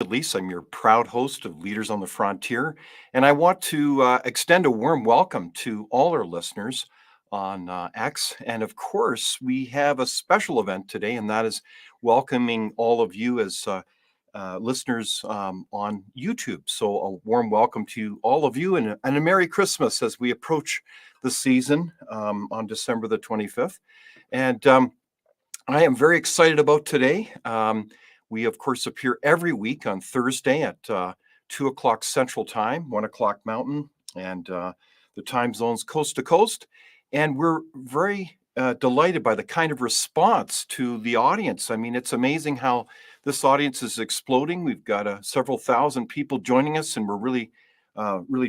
Lisa. I'm your proud host of Leaders on the Frontier, and I want to extend a warm welcome to all our listeners on X. And of course, we have a special event today, and that is welcoming all of you as listeners on YouTube. So, a warm welcome to all of you, and a Merry Christmas as we approach the season on December the 25th. And I am very excited about today. We, of course, appear every week on Thursday at 2 o'clock Central Time, 1 o'clock Mountain, and the time zones coast to coast. And we're very delighted by the kind of response to the audience. I mean, it's amazing how this audience is exploding. We've got several thousand people joining us, and we're really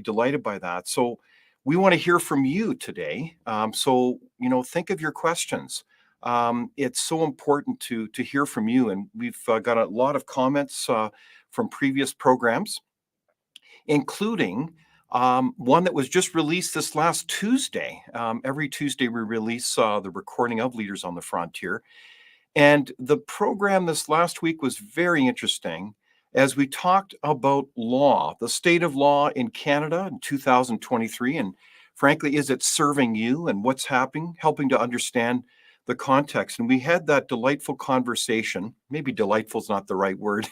delighted by that. So we want to hear from you today. Think of your questions. It's so important to hear from you, and we've got a lot of comments from previous programs, including one that was just released this last Tuesday. Every Tuesday we release the recording of Leaders on the Frontier, and the program this last week was very interesting as we talked about law, the state of law in Canada in 2023, and frankly, is it serving you, and what's happening, helping to understand the context. And we had that delightful conversation. Maybe delightful is not the right word.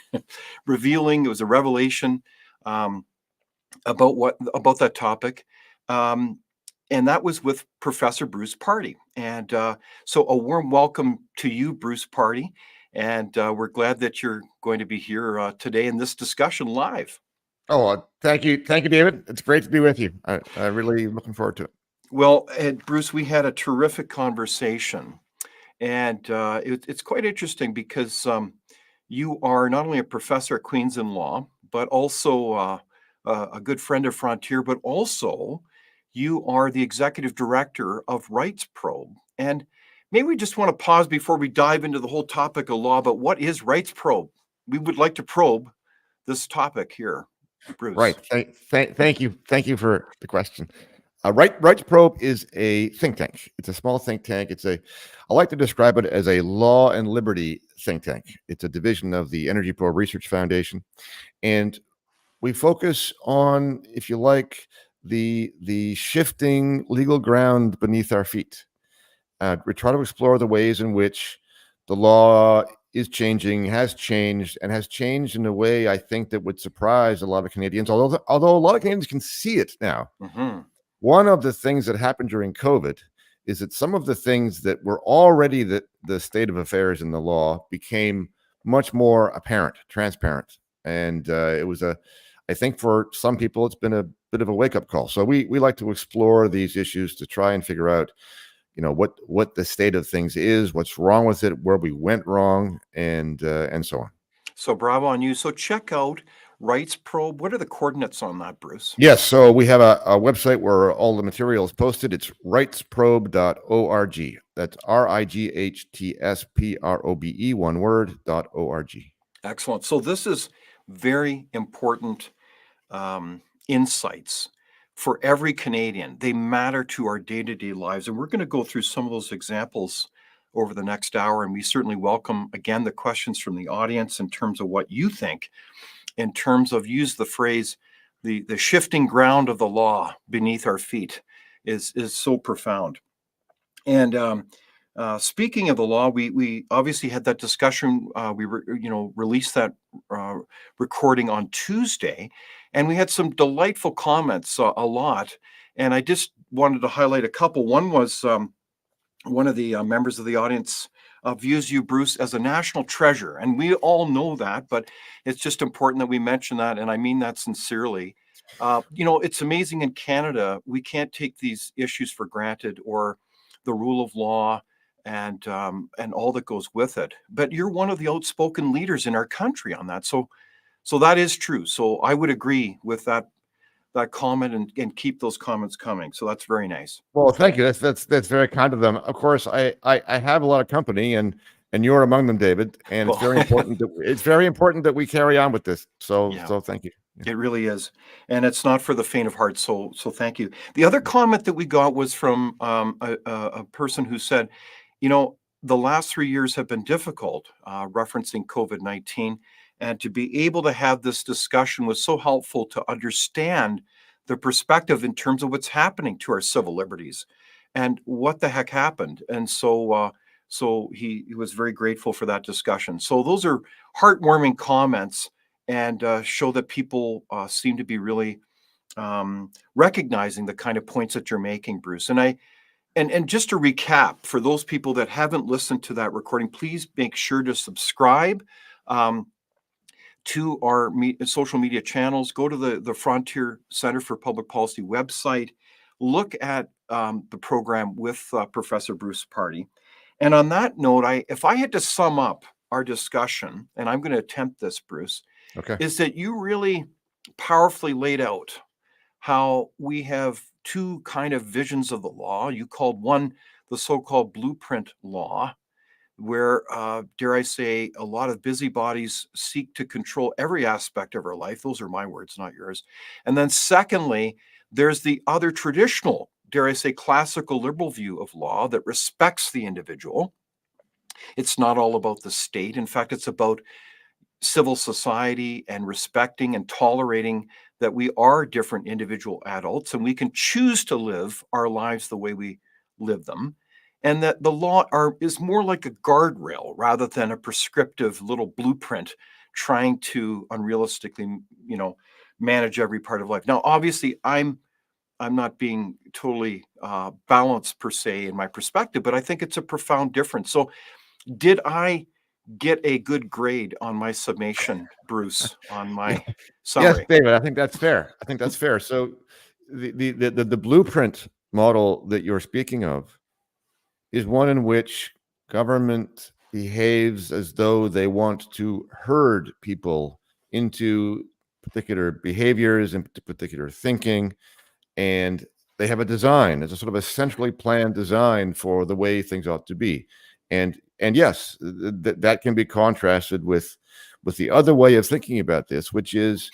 Revealing. It was a revelation about that topic. And that was with Professor Bruce Pardy. And so a warm welcome to you, Bruce Pardy. And we're glad that you're going to be here today in this discussion live. Thank you, David. It's great to be with you. I really looking forward to it. Well, Bruce, we had a terrific conversation. And it's quite interesting because you are not only a professor at Queen's in Law, but also a good friend of Frontier, but also you are the executive director of Rights Probe. And maybe we just want to pause before we dive into the whole topic of law, but what is Rights Probe? We would like to probe this topic here, Bruce. Right. Thank you for the question. Rights Probe is a think tank. It's a small think tank. I like to describe it as a law and liberty think tank. It's a division of the Energy Probe Research Foundation. And we focus on, if you like, the shifting legal ground beneath our feet. We try to explore the ways in which the law is changing, has changed in a way I think that would surprise a lot of Canadians, although a lot of Canadians can see it now. Mm-hmm. One of the things that happened during COVID is that some of the things that were already the state of affairs in the law became much more apparent, transparent. And I think for some people, it's been a bit of a wake-up call. So we like to explore these issues to try and figure out, what the state of things is, what's wrong with it, where we went wrong, and so on. So bravo on you. So check out Rights Probe. What are the coordinates on that, Bruce? Yes, so we have a website where all the material is posted. It's rightsprobe.org. That's RIGHTSPROBE, one word, .org. Excellent. So this is very important insights for every Canadian. They matter to our day-to-day lives. And we're going to go through some of those examples over the next hour. And we certainly welcome, again, the questions from the audience in terms of what you think, in terms of, use the phrase, the shifting ground of the law beneath our feet is so profound. And speaking of the law, we obviously had that discussion. We released that recording on Tuesday, and we had some delightful comments, a lot. And I just wanted to highlight a couple. One was one of the members of the audience views you, Bruce, as a national treasure. And we all know that, but it's just important that we mention that. And I mean that sincerely. It's amazing in Canada, we can't take these issues for granted, or the rule of law and all that goes with it. But you're one of the outspoken leaders in our country on that. So that is true. So I would agree with that comment and keep those comments coming. So that's very nice. Well, thank you. That's very kind of them. Of course, I have a lot of company, and you're among them, David. And it's very important that we carry on with this. So thank you. It really is, and it's not for the faint of heart. So thank you. The other comment that we got was from a person who said, the last 3 years have been difficult, referencing COVID-19. And to be able to have this discussion was so helpful to understand the perspective in terms of what's happening to our civil liberties and what the heck happened. And so he was very grateful for that discussion. So those are heartwarming comments and show that people seem to be really recognizing the kind of points that you're making, Bruce. And just to recap, for those people that haven't listened to that recording, please make sure to subscribe um, to our social media channels. Go to the Frontier Center for Public Policy website. Look at the program with Professor Bruce Pardy. And on that note, if I had to sum up our discussion, and I'm going to attempt this, Bruce, Okay. is that you really powerfully laid out how we have two kind of visions of the law. You called one the so-called blueprint law, where, dare I say, a lot of busybodies seek to control every aspect of our life. Those are my words, not yours. And then secondly, there's the other traditional, dare I say, classical liberal view of law that respects the individual. It's not all about the state. In fact, it's about civil society and respecting and tolerating that we are different individual adults and we can choose to live our lives the way we live them, and that the law is more like a guardrail rather than a prescriptive little blueprint trying to unrealistically, manage every part of life. Now obviously I'm not being totally balanced per se in my perspective, but I think it's a profound difference. So did I get a good grade on my summation, Bruce, on Yeah. my Yes, summary? David, I think that's fair. I think that's fair. So the blueprint model that you're speaking of is one in which government behaves as though they want to herd people into particular behaviors and particular thinking, and they have a design. It's a sort of a centrally planned design for the way things ought to be. And yes, that can be contrasted with the other way of thinking about this, which is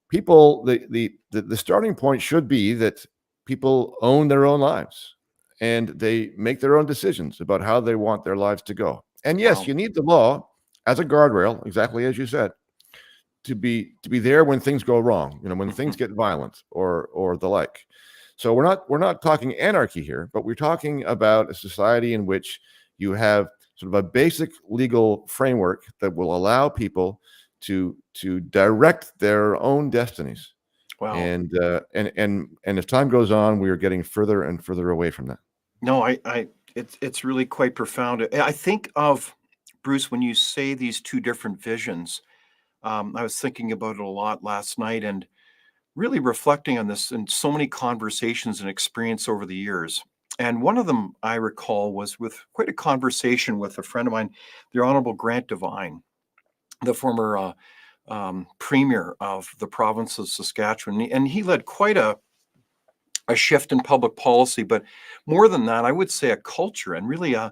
people. The starting point should be that people own their own lives and they make their own decisions about how they want their lives to go. And yes, Wow. you need the law as a guardrail, exactly as you said, to be there when things go wrong, when things Mhm. get violent or the like. So we're not talking anarchy here, but we're talking about a society in which you have sort of a basic legal framework that will allow people to direct their own destinies. Wow. And as time goes on, we are getting further and further away from that. No, it's really quite profound. I think of, Bruce, when you say these two different visions. I was thinking about it a lot last night and really reflecting on this in so many conversations and experience over the years. And one of them I recall was with quite a conversation with a friend of mine, the Honorable Grant Devine, the former premier of the province of Saskatchewan. And he led quite a shift in public policy, but more than that, I would say a culture and really a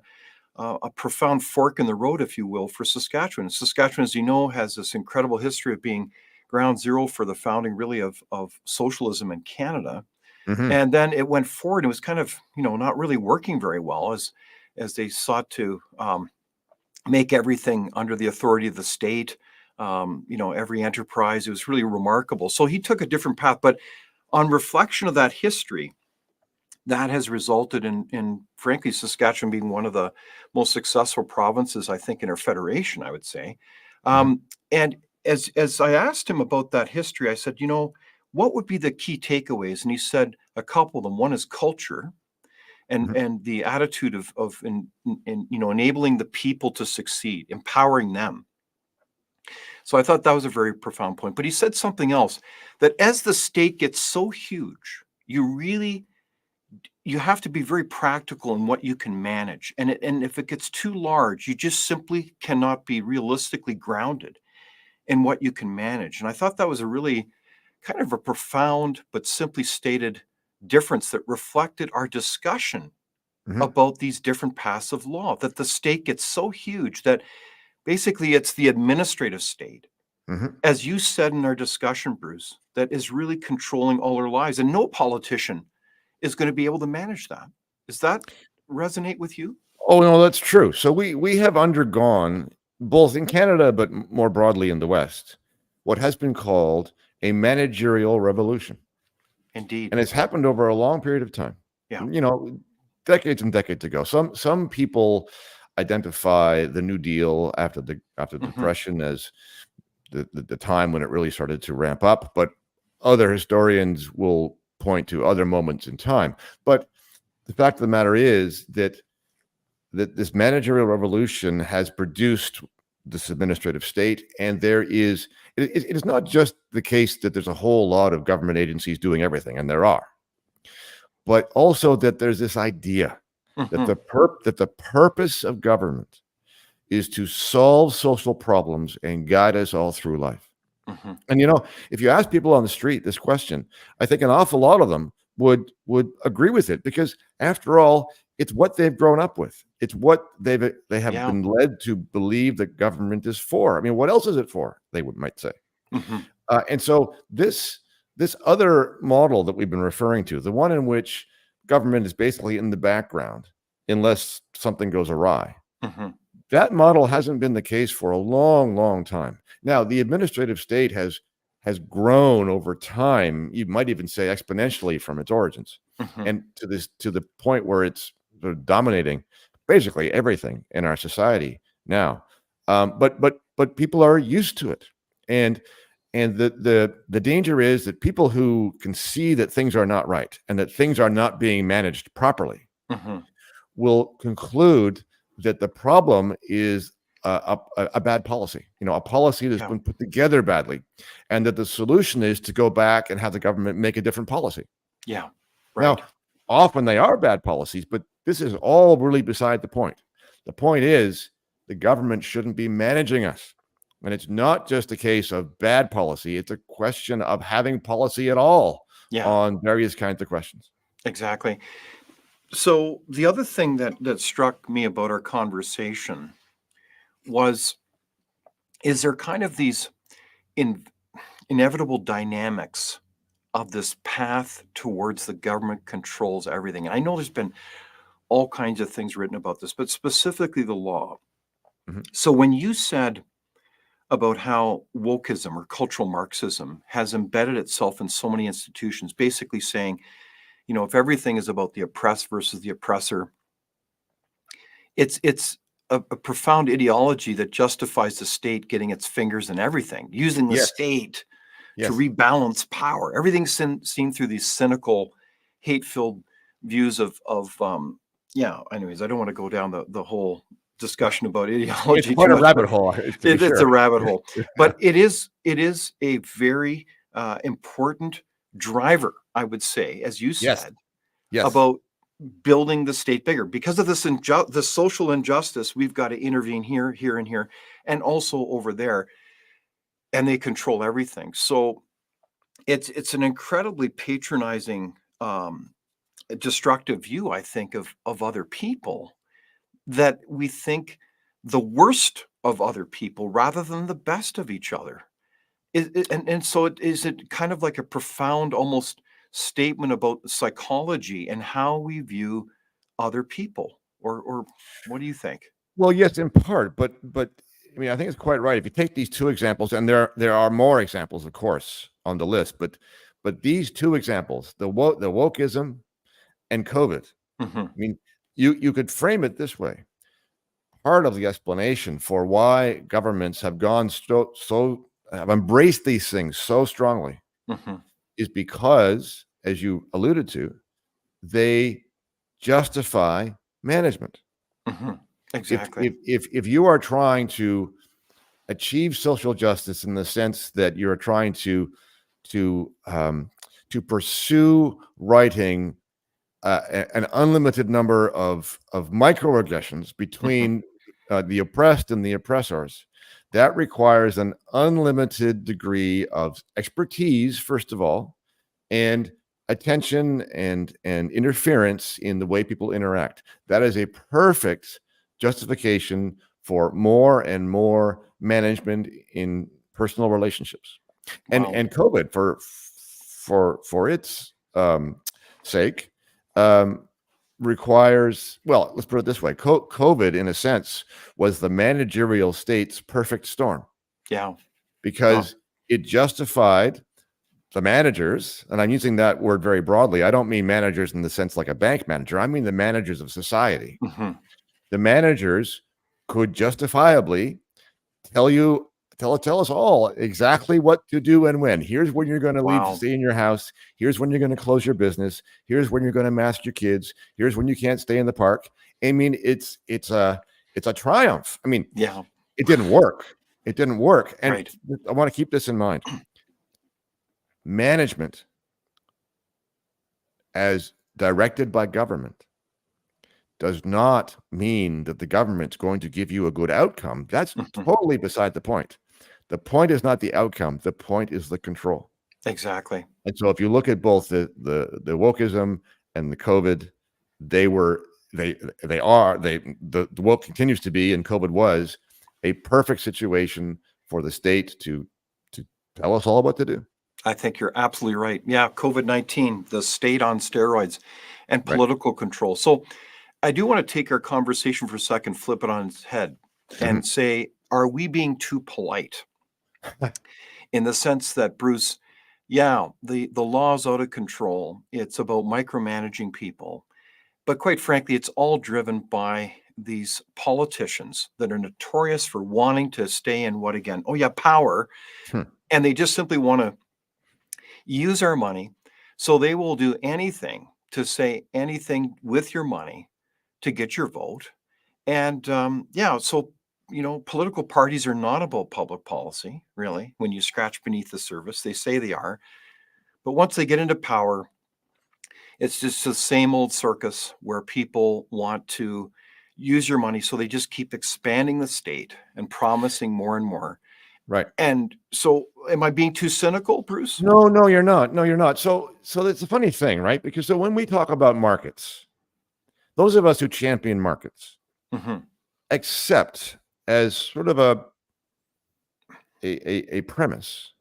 profound fork in the road, if you will, for Saskatchewan. Saskatchewan, as you know, has this incredible history of being ground zero for the founding, really, of socialism in Canada. Hmm. And then it went forward. It was kind of, not really working very well as they sought to make everything under the authority of the state. Every enterprise. It was really remarkable. So he took a different path. But on reflection of that history, that has resulted in frankly Saskatchewan being one of the most successful provinces, I think, in our federation, I would say. Hmm. And as I asked him about that history, I said, what would be the key takeaways? And he said a couple of them. One is culture Hmm. and the attitude of enabling the people to succeed, empowering them. So I thought that was a very profound point. But he said something else, that as the state gets so huge, you have to be very practical in what you can manage. And if it gets too large, you just simply cannot be realistically grounded in what you can manage. And I thought that was a really kind of a profound but simply stated difference that reflected our discussion Hmm. about these different paths of law, that the state gets so huge that basically it's the administrative state, Hmm. as you said in our discussion, Bruce, that is really controlling all our lives. And no politician is going to be able to manage that. Does that resonate with you? Oh no, that's true. So we have undergone both in Canada, but more broadly in the West, what has been called a managerial revolution. Indeed. And it's happened over a long period of time, Yeah. decades and decades ago. Some people identify the New Deal after the Hmm. Depression as the time when it really started to ramp up, but other historians will point to other moments in time. But the fact of the matter is that this managerial revolution has produced this administrative state, and it is not just the case that there's a whole lot of government agencies doing everything, and there are, but also that there's this idea that Hmm. that the purpose of government is to solve social problems and guide us all through life. Hmm. And if you ask people on the street this question, I think an awful lot of them would agree with it, because after all, it's what they've grown up with. It's what they have Yeah. been led to believe that government is for. I mean, what else is it for? Might say. Hmm. And so this other model that we've been referring to, the one in which government is basically in the background unless something goes awry, Hmm. that model hasn't been the case for a long, long time. Now, the administrative state has grown over time. You might even say exponentially from its origins, Hmm. and to the point where it's sort of dominating basically everything in our society now. But people are used to it, and the danger is that people who can see that things are not right and that things are not being managed properly Hmm. will conclude that the problem is a bad policy, a policy that's Yeah. been put together badly, and that the solution is to go back and have the government make a different policy. Yeah. Right. Now, often they are bad policies, but this is all really beside the point. The point is the government shouldn't be managing us. And it's not just a case of bad policy, it's a question of having policy at all Yeah. on various kinds of questions. Exactly. So the other thing that struck me about our conversation was, is there kind of these in, inevitable dynamics of this path towards the government controls everything? And I know there's been all kinds of things written about this, but specifically the law. Mhm. So when you said about how wokeism or cultural Marxism has embedded itself in so many institutions, basically saying, if everything is about the oppressed versus the oppressor, it's a profound ideology that justifies the state getting its fingers in everything, using the Yes, state to yes. rebalance power. Everything's seen through these cynical, hate-filled views of. Yeah. Anyways, I don't want to go down the whole discussion about It's ideology too quite a much, but rabbit hole, to be it's a sure. rabbit hole. But it is a very important driver, I would say, as you Yes, said, yes. about building the state bigger. Because of this social injustice, we've got to intervene here, here, and here, and also over there, and they control everything. So it's an incredibly patronizing, destructive view, I think, of other people, that we think the worst of other people rather than the best of each other. And so is it kind of like a profound, almost statement about psychology and how we view other people, or what do you think? Well, yes, in part, but I mean, I think it's quite right. If you take these two examples, and there are more examples, of course, on the list, but these two examples, the wokeism and COVID. Hmm. I mean, you could frame it this way: part of the explanation for why governments have gone have embraced these things so strongly Hmm. is because, as you alluded to, they justify management. Hmm. If Exactly. if if you are trying to achieve social justice in the sense that you're trying to to pursue writing an unlimited number of microaggressions Hmm. between the oppressed and the oppressors. That requires an unlimited degree of expertise, first of all, and attention and interference in the way people interact. That is a perfect justification for more and more management in personal relationships. Wow. And COVID, for its sake, um, requires, well, let's put it this way. COVID, in a sense, was the managerial state's perfect storm Yeah. because it justified the managers, and I'm using that word very broadly. I don't mean managers in the sense like a bank manager. I mean the managers of society. Mhm. The managers could justifiably tell us all exactly what to do and when. Here's when you're going to leave to Wow. stay in your house. Here's when you're going to close your business. Here's when you're going to mask your kids. Here's when you can't stay in the park. I mean, it's a triumph. I mean, Yeah. it didn't work. It didn't work. And Right. I want to keep this in mind. Management, as directed by government, does not mean that the government's going to give you a good outcome. That's Mhm. totally beside the point. The point is not the outcome. The point is the control. Exactly. And so if you look at both the wokeism and the COVID, the woke continues to be, and COVID was a perfect situation for the state to tell us all what to do. I think you're absolutely right. Yeah, COVID-19, the state on steroids, and Right. political control. So I do want to take our conversation for a second, flip it on its head, and say, are we being too polite? In the sense that, Bruce, yeah, the law's out of control. It's about micromanaging people. But quite frankly, it's all driven by these politicians that are notorious for wanting to stay in what again? Oh, yeah, power. Hmm. And they just simply want to use our money. So they will do anything to say anything with your money to get your vote. And yeah, so, political parties are not about public policy, really, when you scratch beneath the surface. They say they are. But once they get into power, it's just the same old circus where people want to use your money. So they just keep expanding the state and promising more and more. Right. And so, am I being too cynical, Bruce? No, you're not. No, you're not. So it's a funny thing, right? Because so when we talk about markets, those of us who champion markets Hmm. accept as sort of a premise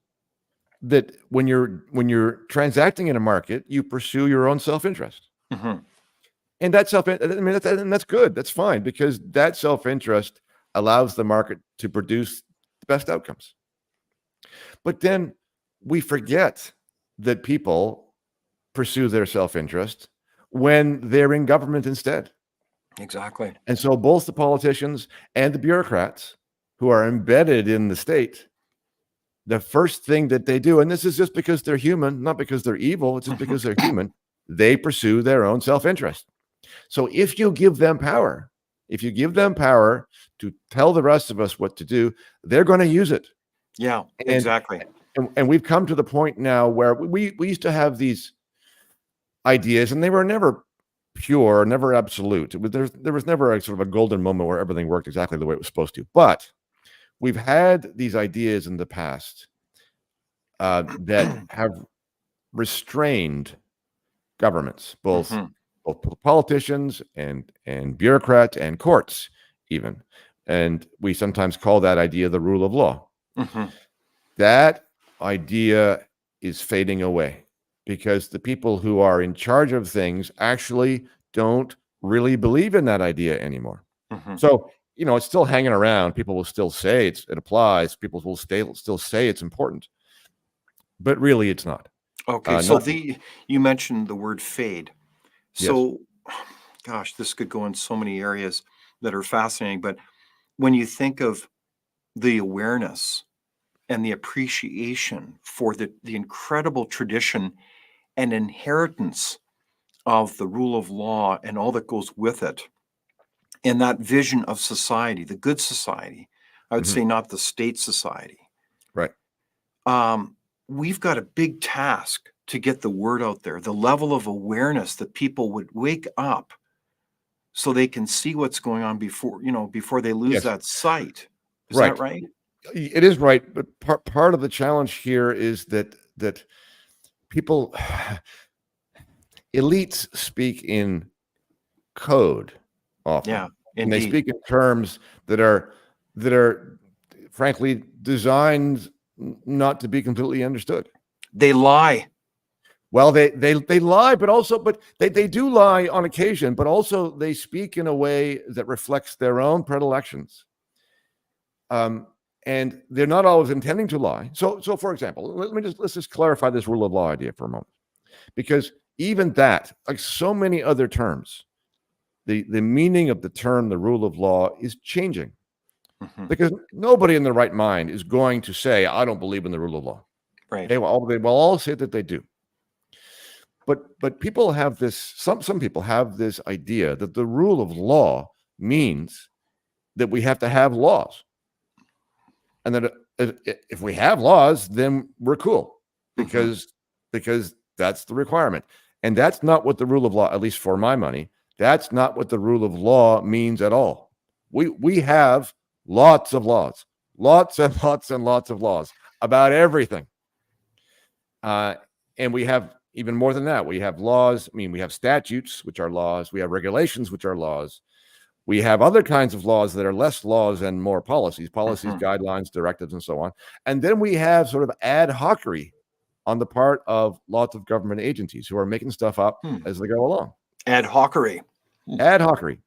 that when you're transacting in a market, you pursue your own self-interest. Hmm. And that that's good. That's fine because that self-interest allows the market to produce the best outcomes. But then we forget that people pursue their self-interest when they're in government instead. Exactly. And so both the politicians and the bureaucrats who are embedded in the state, the first thing that they do, and this is just because they're human, not because they're evil, it's just because they're human, they pursue their own self-interest. So if you give them power, to tell the rest of us what to do, they're going to use it. Yeah, And, exactly. and we've come to the point now where we used to have these ideas, and they were never pure, never absolute. There was never a sort of a golden moment where everything worked exactly the way it was supposed to. But we've had these ideas in the past that have restrained governments, both Mhm. politicians and bureaucrats and courts, even. And we sometimes call that idea the rule of law. Mhm. That idea is fading away because the people who are in charge of things actually don't really believe in that idea anymore. Mhm. So, it's still hanging around. People will still say it applies. People will still say it's important, but really it's not. Okay, so Not you mentioned the word fade. Yes. So, gosh, this could go in so many areas that are fascinating, but when you think of the awareness and the appreciation for the incredible tradition and inheritance of the rule of law and all that goes with it, and that vision of society, the good society, I would Mhm. say not the state society. Right. We've got a big task to get the word out there, the level of awareness that people would wake up so they can see what's going on before they lose Yes. that sight. Is that Right. right? It is right, but part of the challenge here is that people elites speak in code often, Yeah, and they indeed. speak in terms that are frankly designed not to be completely understood. They lie. Well, they lie, but they do lie on occasion, but also they speak in a way that reflects their own predilections. And they're not always intending to lie. So for example, let's just clarify this rule of law idea for a moment, because even that, like so many other terms, the meaning of the term the rule of law is changing, because nobody in their right mind is going to say, I don't believe in the rule of law. Right. They will all say that they do. But people have this, some people have this idea that the rule of law means that we have to have laws. And that if we have laws, then we're cool, because that's the requirement. And that's not what the rule of law, at least for my money, that's not what the rule of law means at all. We have lots of laws, lots and lots and lots of laws about everything. And we have even more than that. We have laws. I mean, we have statutes, which are laws. We have regulations, which are laws. We have other kinds of laws that are less laws and more policies, guidelines, directives, and so on. And then we have sort of ad hocery on the part of lots of government agencies who are making stuff up as they go along. Ad hocery. Ad hocery.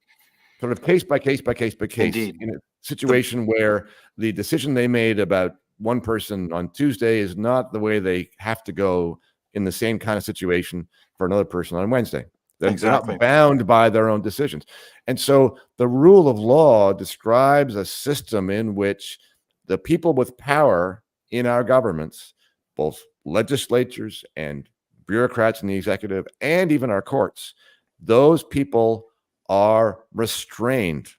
Sort of case by case by case by case. Indeed. In a situation where the decision they made about one person on Tuesday is not the way they have to go in the same kind of situation for another person on Wednesday. They're not bound by their own decisions. And so the rule of law describes a system in which the people with power in our governments, both legislatures and bureaucrats in the executive and even our courts, those people are restrained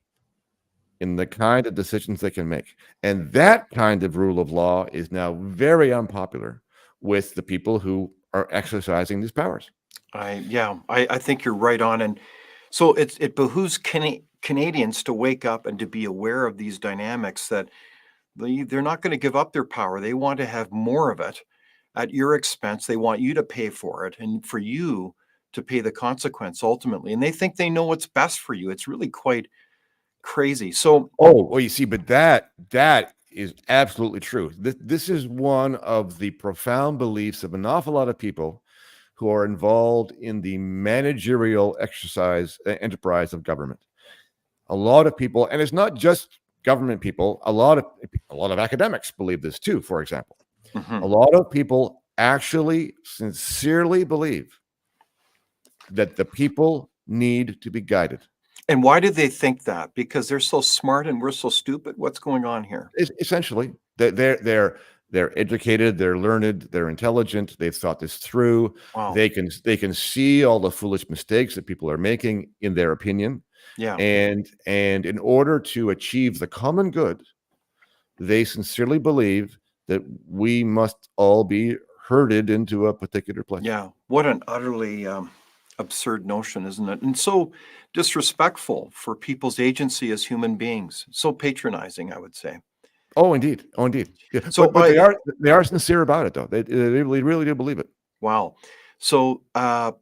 in the kind of decisions they can make. And that kind of rule of law is now very unpopular with the people who are exercising these powers. I think you're right on. And so it behooves Canadians to wake up and to be aware of these dynamics, that they're not going to give up their power. They want to have more of it at your expense. They want you to pay for it and for you to pay the consequence ultimately. And they think they know what's best for you. It's really quite crazy. So, well, you see, but that is absolutely true. This is one of the profound beliefs of an awful lot of people who are involved in the managerial enterprise of government. A lot of people, and it's not just government people, a lot of academics believe this too, for example. A lot of people actually sincerely believe that the people need to be guided. And why do they think that? Because they're so smart and we're so stupid? What's going on here? Essentially, they're educated, they're learned, they're intelligent, they've thought this through. Wow. They can see all the foolish mistakes that people are making, in their opinion. Yeah. And in order to achieve the common good, they sincerely believe that we must all be herded into a particular place. Yeah. What an utterly absurd notion, isn't it? And so disrespectful for people's agency as human beings. So patronizing, I would say. Oh, indeed. Oh, indeed. Yeah. So but they are sincere about it, though. They really do believe it. Wow. So I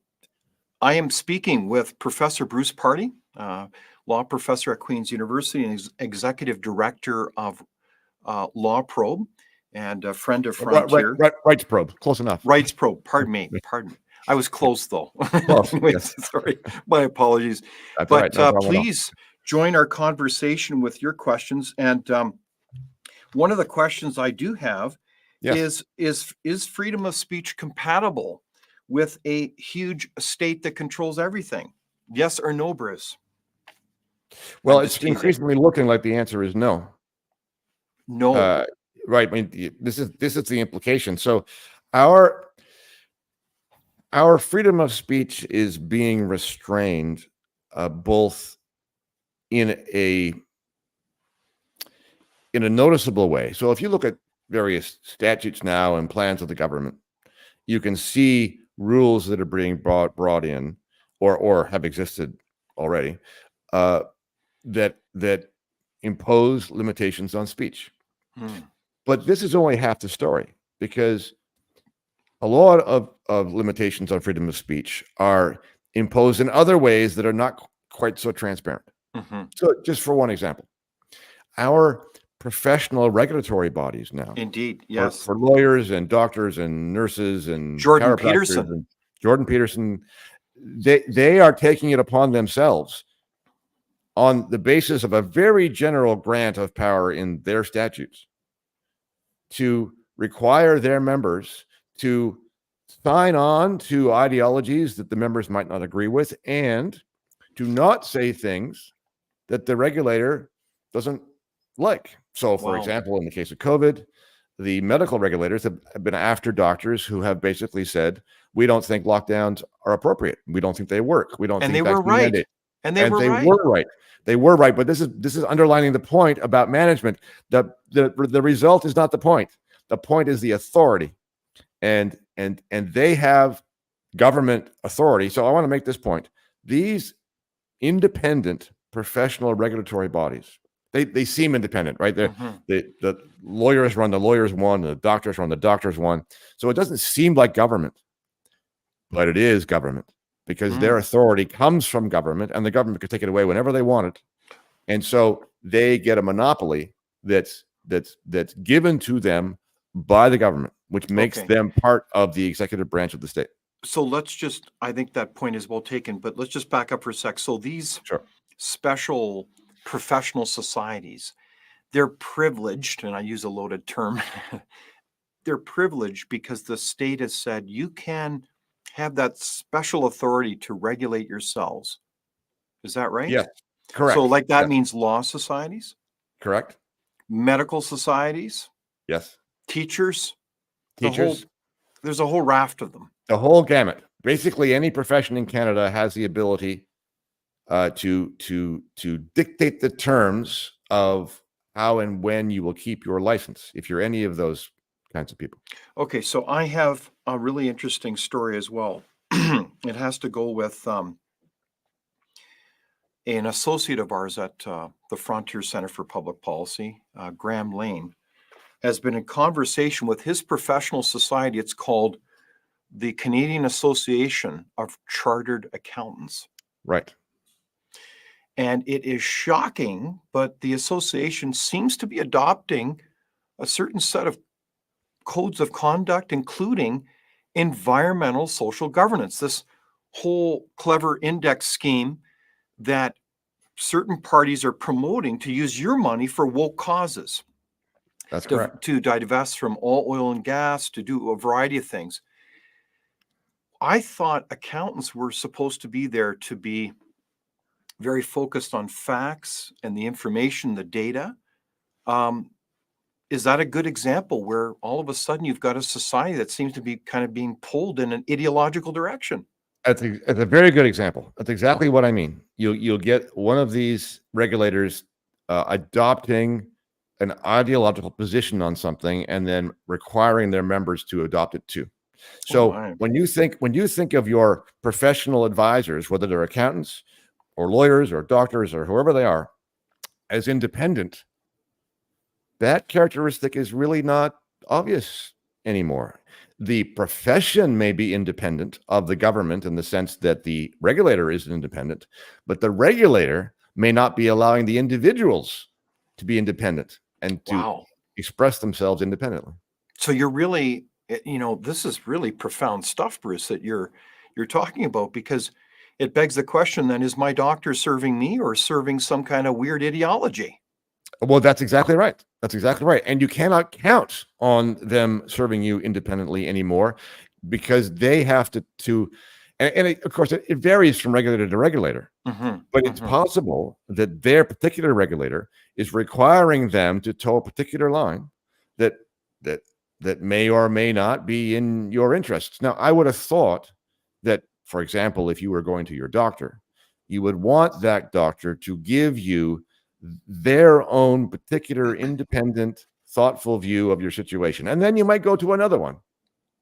am speaking with Professor Bruce Pardy, law professor at Queen's University and executive director of Law Probe and a friend of Frontier. Rights Probe. Close enough. Rights Probe. Pardon me. I was close, though. Close, yes. Sorry. My apologies. That's but right. No please join our conversation with your questions. And one of the questions I do have is freedom of speech compatible with a huge state that controls everything? Yes or no, Bruce? Well, it's increasingly looking like the answer is no. No. Right. I mean, this is the implication. So our freedom of speech is being restrained both in a noticeable way. So if you look at various statutes now and plans of the government, you can see rules that are being brought in or have existed already that impose limitations on speech. But this is only half the story, because a lot of limitations on freedom of speech are imposed in other ways that are not quite so transparent. So just for one example, our professional regulatory bodies now Indeed. Yes. for lawyers and doctors and nurses and Jordan chiropractors Peterson. and Jordan Peterson. They are taking it upon themselves on the basis of a very general grant of power in their statutes to require their members to sign on to ideologies that the members might not agree with and to not say things that the regulator doesn't like. So, for Wow. example, in the case of COVID, the medical regulators have been after doctors who have basically said, we don't think lockdowns are appropriate. We don't think they work. We don't And think they were vaccine right. mandate. And they And were they right. were right. They were right. But this is underlining the point about management. The result is not the point. The point is the authority. And they have government authority. So I want to make this point. These independent professional regulatory bodies, they seem independent, right? The lawyers run the lawyers one, the doctors run the doctors one. So it doesn't seem like government, but it is government because their authority comes from government and the government could take it away whenever they want it. And so they get a monopoly that's given to them by the government, which makes them part of the executive branch of the state. So let's just, I think that point is well taken, but let's just back up for a sec. So these special professional societies, they're privileged, and I use a loaded term, they're privileged because the state has said you can have that special authority to regulate yourselves. Is that right? Yes, correct. So like that means law societies? Correct. Medical societies? Yes. Teachers? There's a whole raft of them. The whole gamut. Basically, any profession in Canada has the ability to dictate the terms of how and when you will keep your license if you're any of those kinds of people. Okay, so I have a really interesting story as well. It has to go with an associate of ours at the Frontier Center for Public Policy, Graham Lane, has been in conversation with his professional society. It's called the Canadian Association of Chartered Accountants. Right. And it is shocking, but the association seems to be adopting a certain set of codes of conduct, including environmental social governance, this whole clever index scheme that certain parties are promoting to use your money for woke causes. That's correct. To divest from all oil and gas, to do a variety of things. I thought accountants were supposed to be there to be very focused on facts and the information, the data. Is that a good example where all of a sudden you've got a society that seems to be kind of being pulled in an ideological direction? That's a very good example. That's exactly what I mean. You'll get one of these regulators adopting an ideological position on something and then requiring their members to adopt it too. So when you think of your professional advisors, whether they're accountants or lawyers or doctors or whoever they are, as independent, that characteristic is really not obvious anymore. The profession may be independent of the government in the sense that the regulator is independent, but the regulator may not be allowing the individuals to be independent and to express themselves independently. So you're really, this is really profound stuff, Bruce, that you're talking about, because it begs the question then, is my doctor serving me or serving some kind of weird ideology? Well, that's exactly right. That's exactly right. And you cannot count on them serving you independently anymore because they have to of course, it varies from regulator to regulator. But it's possible that their particular regulator is requiring them to toe a particular line that may or may not be in your interests. Now, I would have thought that, for example, if you were going to your doctor, you would want that doctor to give you their own particular independent, thoughtful view of your situation. And then you might go to another one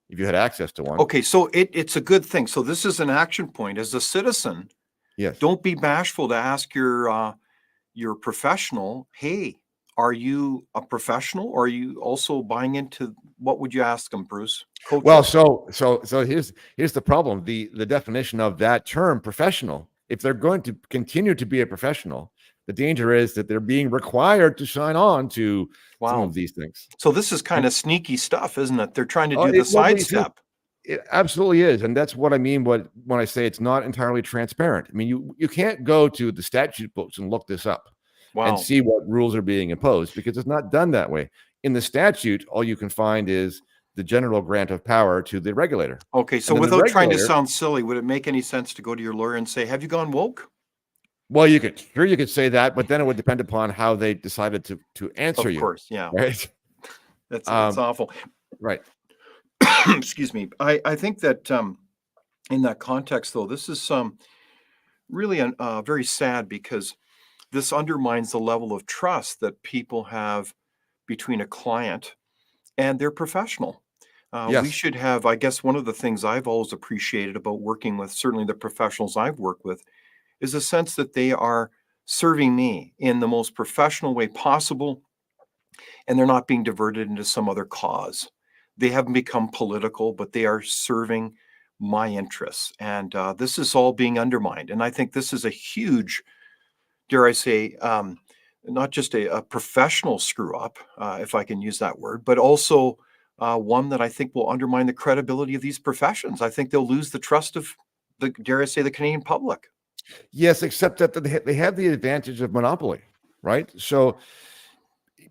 if you had access to one. Okay, so it's a good thing. So this is an action point. As a citizen, yes, don't be bashful to ask your professional, hey, are you a professional or are you also buying into, what would you ask them, Bruce? Coach well, so here's the problem. The definition of that term, professional, if they're going to continue to be a professional, The danger is that they're being required to sign on to some Wow. of these things. So this is And kind of sneaky stuff, isn't it? They're trying to oh, do the well, you see, sidestep. it absolutely is, and that's what I mean. When I say it's not entirely transparent, I mean you can't go to the statute books and look this up and Wow. see what rules are being imposed because it's not done that way. In the statute, all you can find is the general grant of power to the regulator, Okay, so and then the without trying to regulator. sound silly, would it make any sense to go to your lawyer and say, "Have you gone woke?" Well, you could say that, but then it would depend upon how they decided to answer Of you, course, yeah. right? It's awful. Right. Excuse me. I think that in that context, though, this is really very sad because this undermines the level of trust that people have between a client and their professional. We Yes. should have, I guess, one of the things I've always appreciated about working with certainly the professionals I've worked with is a sense that they are serving me in the most professional way possible and they're not being diverted into some other cause. They haven't become political, but they are serving my interests. And this is all being undermined. And I think this is a huge, dare I say, not just a professional screw up, if I can use that word, but also one that I think will undermine the credibility of these professions. I think they'll lose the trust of the, dare I say, the Canadian public. Yes, except that they have the advantage of monopoly, right? So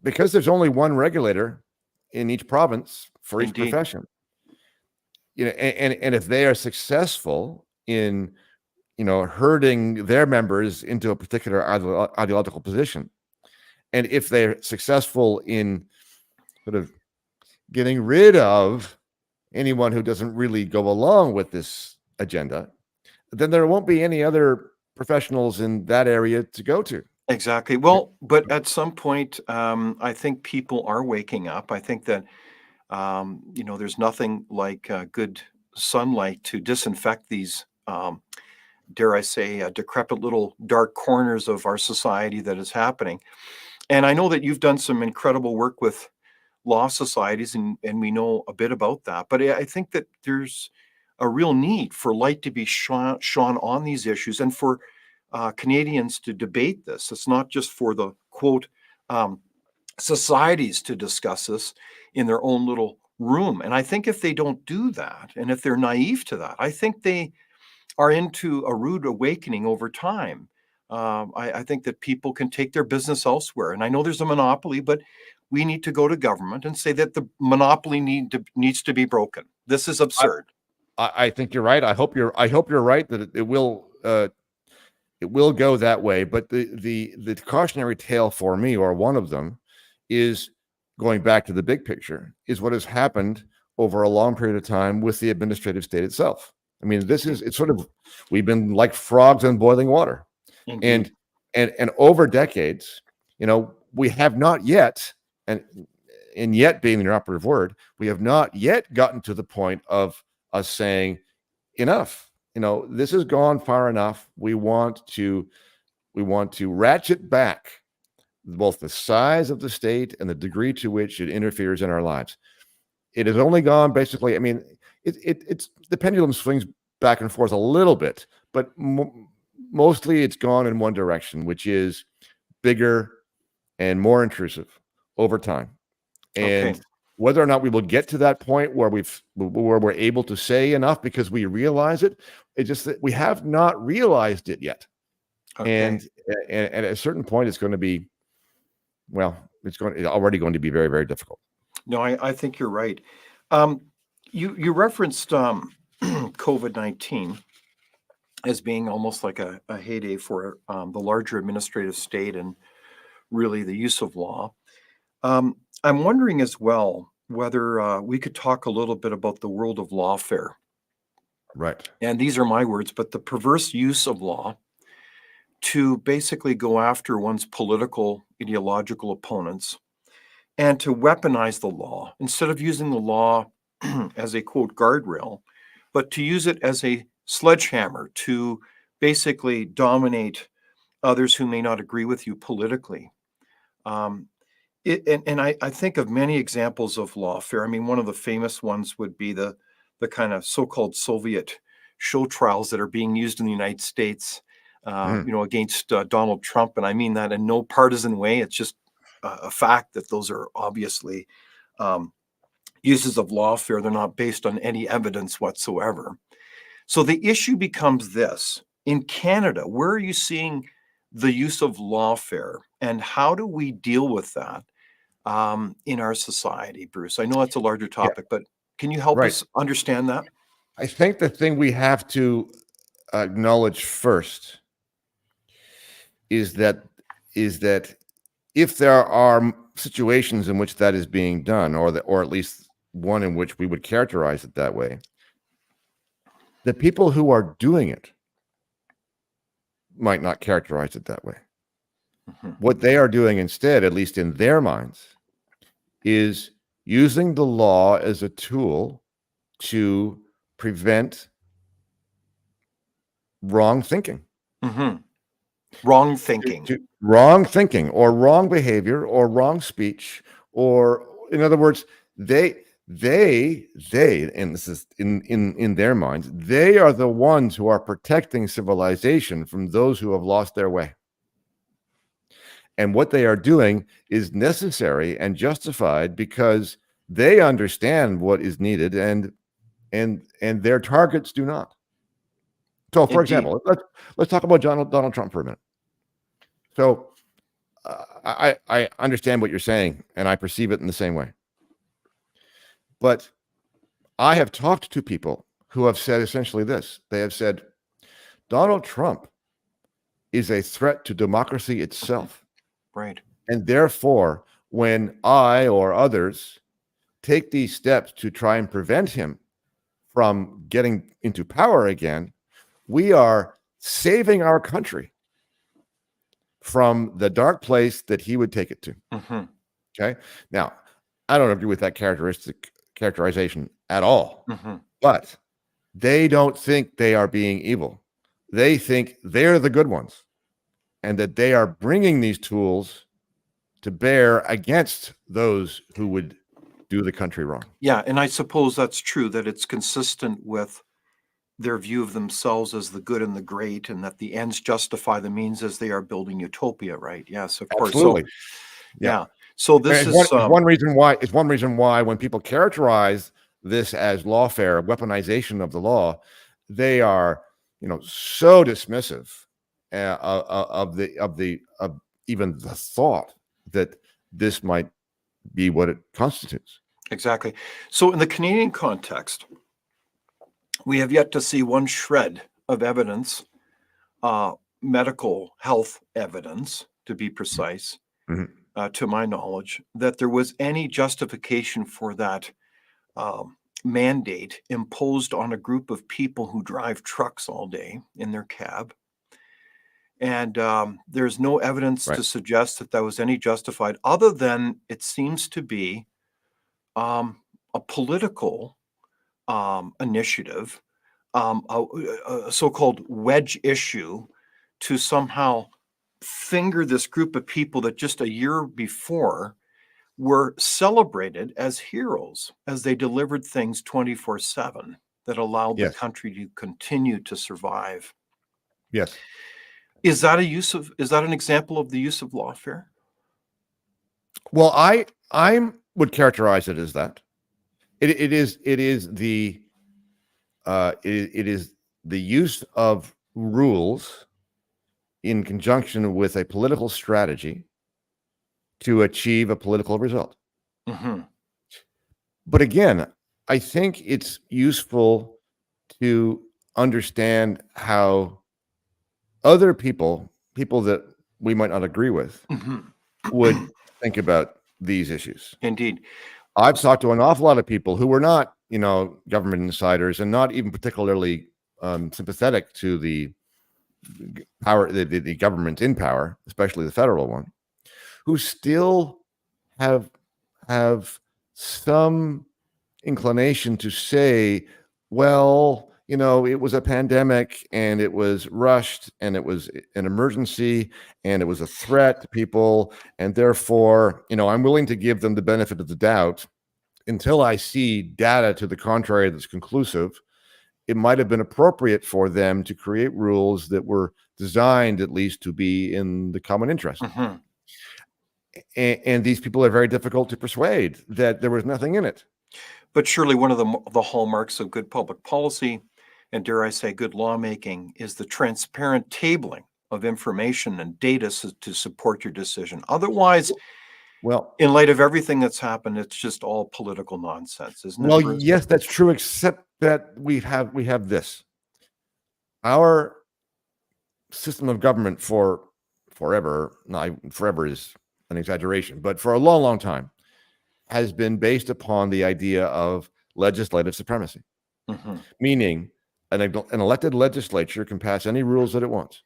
because there's only one regulator in each province for each Indeed. profession, and if they are successful in herding their members into a particular ideological position, and if they're successful in sort of getting rid of anyone who doesn't really go along with this agenda, then there won't be any other professionals in that area to go to. Exactly. Well, but at some point, I think people are waking up. I think that there's nothing like good sunlight to disinfect these, dare I say, decrepit little dark corners of our society that is happening. And I know that you've done some incredible work with law societies, and we know a bit about that. But I think that there's a real need for light to be shone on these issues and for Canadians to debate this. It's not just for the quote um, societies to discuss this in their own little room. And I think if they don't do that, and if they're naive to that, I think they are into a rude awakening over time. I think that people can take their business elsewhere. And I know there's a monopoly, but we need to go to government and say that the monopoly needs to be broken. This is absurd. I think you're right. I hope you're right that it will go that way. But the cautionary tale for me, or one of them, is going back to the big picture, is what has happened over a long period of time with the administrative state itself. I mean, it's sort of, we've been like frogs in boiling water. Indeed. And over decades, we have not yet, and yet being the operative word, we have not yet gotten to the point of us saying, enough. This has gone far enough. We want to ratchet back both the size of the state and the degree to which it interferes in our lives. It has only gone basically, I mean, it's the pendulum swings back and forth a little bit, but mostly it's gone in one direction, which is bigger and more intrusive over time. Okay. And whether or not we will get to that point where we're able to say enough because we realize it, it's just that we have not realized it yet. Okay. And at a certain point, it's going to be, well, it's already going to be very, very difficult. No, I think you're right. You referenced COVID-19 as being almost like a heyday for the larger administrative state and really the use of law. I'm wondering as well whether we could talk a little bit about the world of lawfare. Right. And these are my words, but the perverse use of law to basically go after one's political, ideological opponents and to weaponize the law instead of using the law as a quote guardrail, but to use it as a sledgehammer to basically dominate others who may not agree with you politically. Um, I think of many examples of lawfare. I mean, one of the famous ones would be the kind of so-called Soviet show trials that are being used in the United States Mhm. against Donald Trump. And I mean that in no partisan way. It's just a fact that those are obviously um, uses of lawfare. They're not based on any evidence whatsoever. So the issue becomes this: in Canada, where are you seeing the use of lawfare, and how do we deal with that in our society, Bruce? I know that's a larger Yeah, topic, but can you help right. us understand that? I think the thing we have to acknowledge first is that is that if there are situations in which that is being done, or at least one in which we would characterize it that way, the people who are doing it might not characterize it that way. Mhm. What they are doing instead, at least in their minds, is using the law as a tool to prevent wrong thinking. Mhm. Wrong thinking. Wrong thinking or wrong behavior or wrong speech, or in other words, they and this is in their minds, they are the ones who are protecting civilization from those who have lost their way. And what they are doing is necessary and justified because they understand what is needed, and their targets do not. So, for Indeed. example, let's talk about Donald Trump for a minute. So, I understand what you're saying, and I perceive it in the same way. But I have talked to people who have said essentially this. They have said Donald Trump is a threat to democracy itself, Right. and therefore, when I or others take these steps to try and prevent him from getting into power again, we are saving our country from the dark place that he would take it to. Mhm. Okay. Now, I don't agree with that characterization at all, Mhm. but they don't think they are being evil. They think they're the good ones, and that they are bringing these tools to bear against those who would do the country wrong. Yeah, and I suppose that's true, that it's consistent with their view of themselves as the good and the great, and that the ends justify the means as they are building utopia, right? Yes, of course. So, Absolutely. Yeah. yeah. So And this it's one, is, it's one reason why it's one reason why when people characterize this as lawfare, weaponization of the law, they are, so dismissive of even the thought that this might be what it constitutes. exactly. So in the Canadian context, we have yet to see one shred of evidence, uh, medical health evidence, to be precise, Mhm. to my knowledge, that there was any justification for that mandate imposed on a group of people who drive trucks all day in their cab. And there's no evidence Right. to suggest that that was any justified, other than it seems to be um, a political initiative, a so-called wedge issue to somehow finger this group of people that just a year before were celebrated as heroes as they delivered things 24/7 that allowed the Yes. country to continue to survive. Yes. Is that an example of the use of lawfare? Well, I would characterize it as that. It is it is the use of rules in conjunction with a political strategy to achieve a political result. Mhm. But again, I think it's useful to understand how other people that we might not agree with, Mhm. would think about these issues. Indeed. I've S talked to an awful lot of people who were not, government insiders, and not even particularly sympathetic to the power, the government in power, especially the federal one, who still have have some inclination to say, well, it was a pandemic, and it was rushed, and it was an emergency, and it was a threat to people, and therefore, I'm willing to give them the benefit of the doubt until I see data to the contrary that's conclusive. it might have been appropriate for them to create rules that were designed at least to be in the common interest. Mhm. And these people are very difficult to persuade that there was nothing in it. But surely one of the hallmarks of good public policy, and dare I say good lawmaking, is the transparent tabling of information and data to support your decision. Otherwise, Well, in light of everything that's happened, it's just all political nonsense, isn't it, Bruce? yes, that's true, except that we have this. Our system of government for forever, no, forever is an exaggeration, but for a long, long time has been based upon the idea of legislative supremacy, Mhm. meaning an elected legislature can pass any rules that it wants.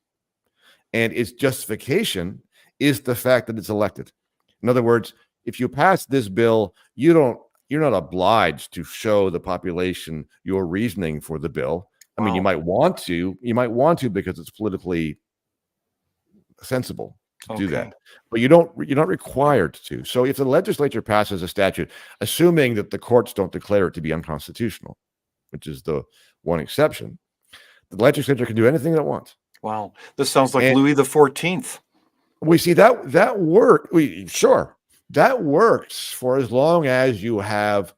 And its justification is the fact that it's elected. In other words, if you pass this bill, you're not obliged to show the population your reasoning for the bill. I mean, you Wow. might want to because it's politically sensible to do Okay. that, but you're not required to. So if the legislature passes a statute, assuming that the courts don't declare it to be unconstitutional, which is the one exception, the legislature can do anything it wants. Wow. This sounds like And Louis the 14th. we see that work. That works for as long as you have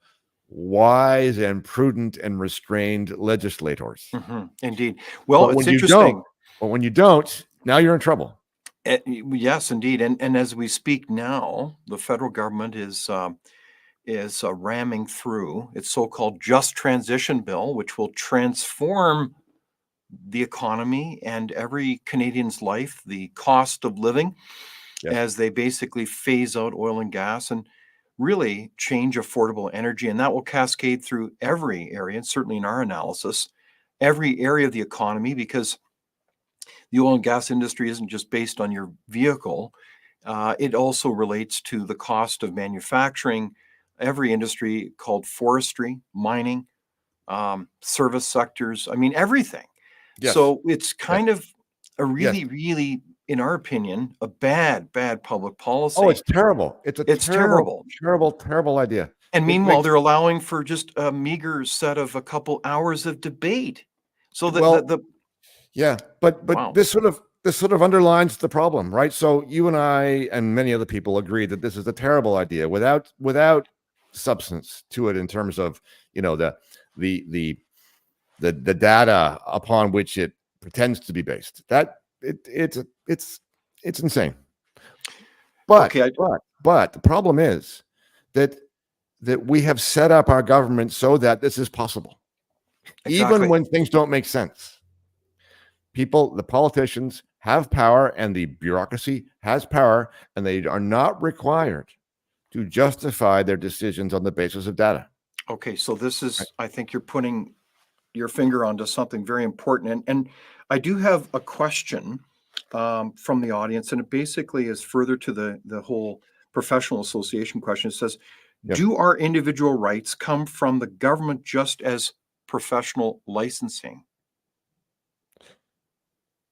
wise and prudent and restrained legislators. Mhm. Indeed. Well, But it's when you don't, interesting. now you're in trouble. Yes, indeed. And as we speak now, the federal government is ramming through its so-called just transition bill, which will transform the economy and every Canadian's life, the cost of living, Yes. as they basically phase out oil and gas and really change affordable energy. And that will cascade through every area, and certainly in our analysis, every area of the economy, because the oil and gas industry isn't just based on your vehicle. It also relates to the cost of manufacturing, every industry called forestry, mining, service sectors. I mean, everything. Yes. So it's Yes. kind of a Yes. really, really, in our opinion, a bad public Oh, policy. it's terrible. It's a It's terrible, terrible. terrible, terrible idea. And It meanwhile, makes they're allowing for just a meager set of a couple hours of debate. So well, the yeah, but wow. this sort of underlines the problem, right? So you and I and many other people agree that this is a terrible idea without substance to it in terms of the the the data upon which it pretends to be based. That it's insane. But Okay, but the problem is that we have set up our government so that this is possible, even exactly. when things don't make sense. The politicians have power and the bureaucracy has power, and they are not required to justify their decisions on the basis of data. Okay, so this Right. is, I think you're putting your finger onto something very important. And I do have a question from the audience, and it basically is further to the whole professional association question. It says, Yes. do our individual rights come from the government just as professional licensing?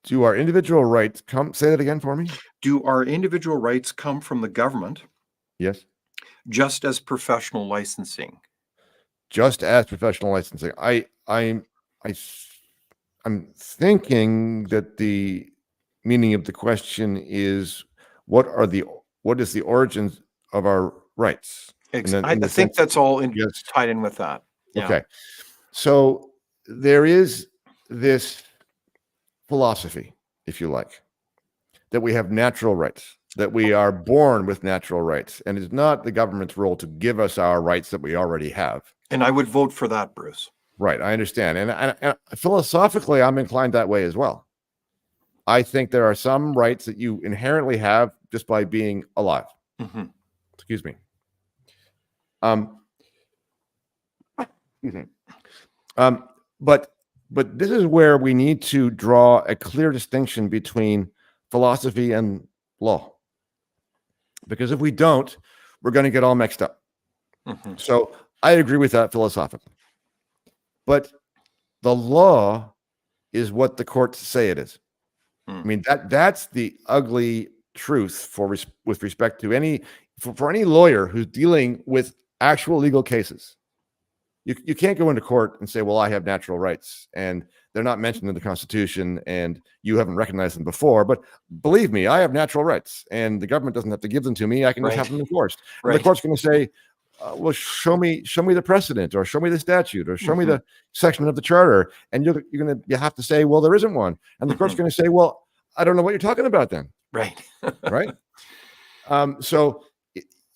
Do our individual rights come? Say that again for me. Do our individual rights come from the government Yes. just as professional licensing? Just as professional licensing. I I'm thinking that the meaning of the question is what is the origins of our rights? And then in I the think sense, that's all yes. tied in with that. Yeah. Okay. So there is this philosophy, if you like, that we have natural rights, that we are born with natural rights, and it's not the government's role to give us our rights that we already have. And I would vote for that, Bruce. Right, I understand, and philosophically, I'm inclined that way as well. I think there are some rights that you inherently have just by being alive. Mhm. Excuse me. Um, excuse me. Um, but this is where we need to draw a clear distinction between philosophy and law, because if we don't, we're going to get all mixed up. Mhm. So I agree with that philosophically, but the law is what the courts say it is. Mm. I mean that's the ugly truth with respect to any lawyer who's dealing with actual legal cases. you can't go into court and say, well, I have natural rights and they're not mentioned in the Constitution and you haven't recognized them before. But believe me, I have natural rights and the government doesn't have to give them to me. I can just have them enforced. And the court's going to say, well, show me the precedent, or show me the statute, or show me the section of the charter. And you have to say, well, there isn't one. And the court's going to say, well, I don't know what you're talking about then. Right. Right. So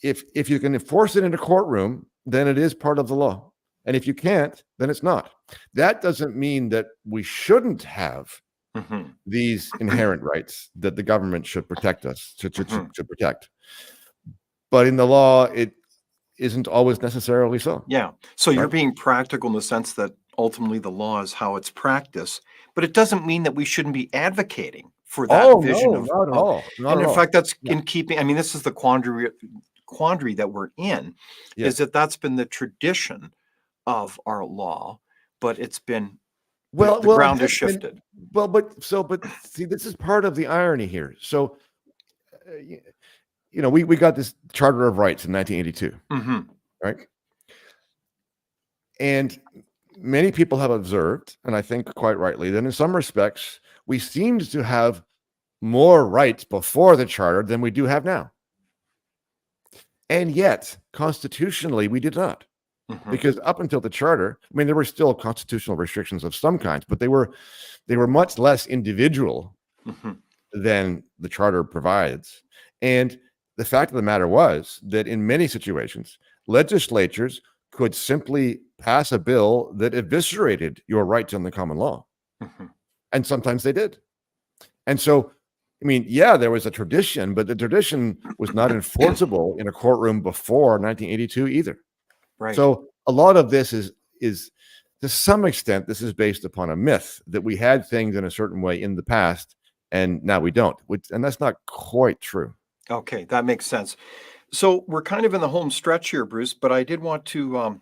if you can enforce it in a courtroom, then it is part of the law. And if you can't, then it's not. That doesn't mean that we shouldn't have these inherent rights that the government should protect us, should protect. But in the law, it isn't always necessarily so. Yeah. So you're being practical in the sense that ultimately the law is how it's practiced, but it doesn't mean that we shouldn't be advocating for that vision no, not at all. Not and at in all. fact, that's in keeping. I mean, this is the quandary that we're in, is that that's been the tradition of our law, but it's been the ground has shifted. But see, this is part of the irony here. So, we got this Charter of Rights in 1982, right? And many people have observed, and I think quite rightly, that in some respects, we seemed to have more rights before the Charter than we do have now. And yet, constitutionally, we did not. Because up until the Charter, I mean, there were still constitutional restrictions of some kinds, but they were much less individual than the Charter provides. And the fact of the matter was that in many situations, legislatures could simply pass a bill that eviscerated your rights under the common law. And sometimes they did. And so, I mean, yeah, there was a tradition, but the tradition was not enforceable in a courtroom before 1982 either. Right. So a lot of this is to some extent, this is based upon a myth that we had things in a certain way in the past and now we don't, and that's not quite true. Okay, that makes sense. So we're kind of in the home stretch here, Bruce, but I did want to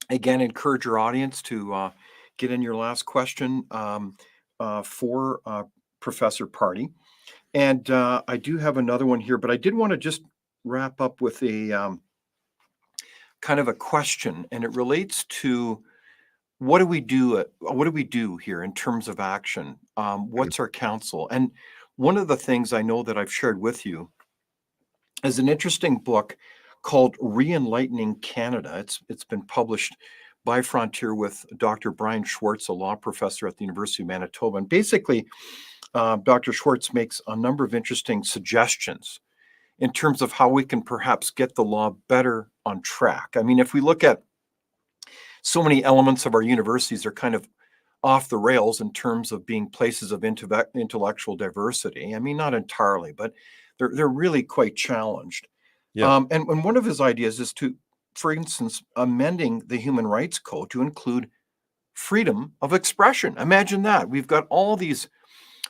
again encourage your audience to get in your last question for Professor Pardy. And I do have another one here, but I did want to just wrap up with a kind of a question, and it relates to what do we do here in terms of action? What's our counsel? And one of the things I know that I've shared with you is an interesting book called Re-Enlightening Canada. It's been published by Frontier with Dr. Brian Schwartz, a law professor at the University of Manitoba. And basically, Dr. Schwartz makes a number of interesting suggestions in terms of how we can perhaps get the law better on track. I mean, if we look at so many elements of our universities are kind of off the rails in terms of being places of intellectual diversity. I mean, not entirely, but they're really quite challenged. Yeah. And one of his ideas is to, for instance, amending the Human Rights Code to include freedom of expression. Imagine that. We've got all these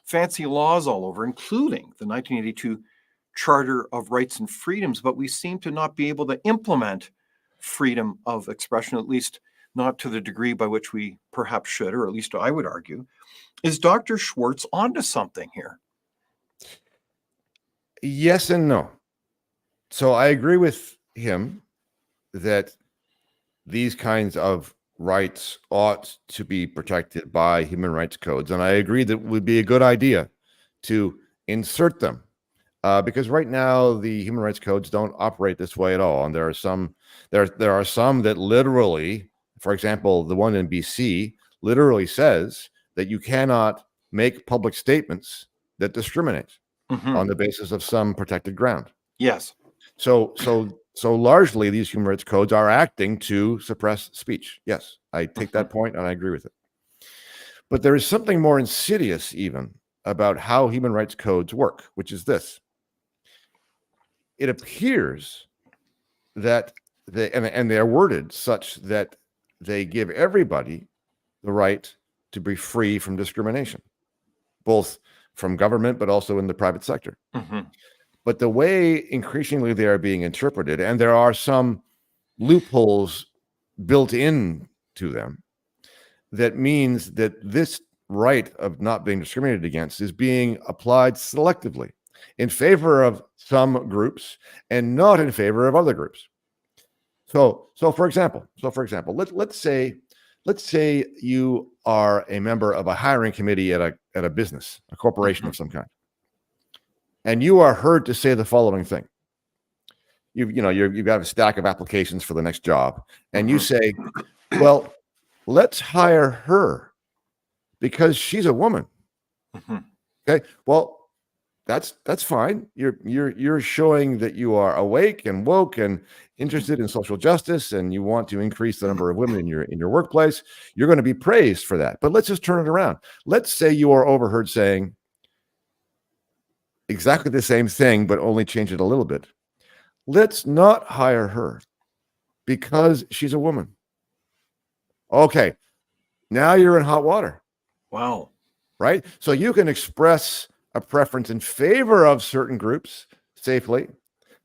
fancy laws all over, including the 1982 Charter of Rights and Freedoms, but we seem to not be able to implement freedom of expression, at least not to the degree by which we perhaps should, or at least I would argue. Is Dr. Schwartz onto something here? Yes and no. So I agree with him that these kinds of rights ought to be protected by human rights codes. And I agree that it would be a good idea to insert them because right now the human rights codes don't operate this way at all. And there are some that literally, for example, the one in BC literally says that you cannot make public statements that discriminate on the basis of some protected ground. Yes. So largely these human rights codes are acting to suppress speech. Yes, I take that point and I agree with it. But there is something more insidious even about how human rights codes work, which is this. It appears that they are worded such that they give everybody the right to be free from discrimination, both from government, but also in the private sector. But the way increasingly they are being interpreted, and there are some loopholes built in to them, that means that this right of not being discriminated against is being applied selectively in favor of some groups and not in favor of other groups. So for example, let's say you are a member of a hiring committee at a business, a corporation Mhm. of some kind, and you are heard to say the following thing. You've got a stack of applications for the next job, and you Mhm. say, "Well, let's hire her because she's a woman." Mhm. Okay. Well, that's fine. You're showing that you are awake and woke and Mhm. interested in social justice, and you want to increase the number of women in your workplace. You're going to be praised for that. But let's just turn it around. Let's say you are overheard saying exactly the same thing, but only change it a little bit. Let's not hire her because she's a woman. Okay, now you're in hot water, Wow. right? So you can express a preference in favor of certain groups safely,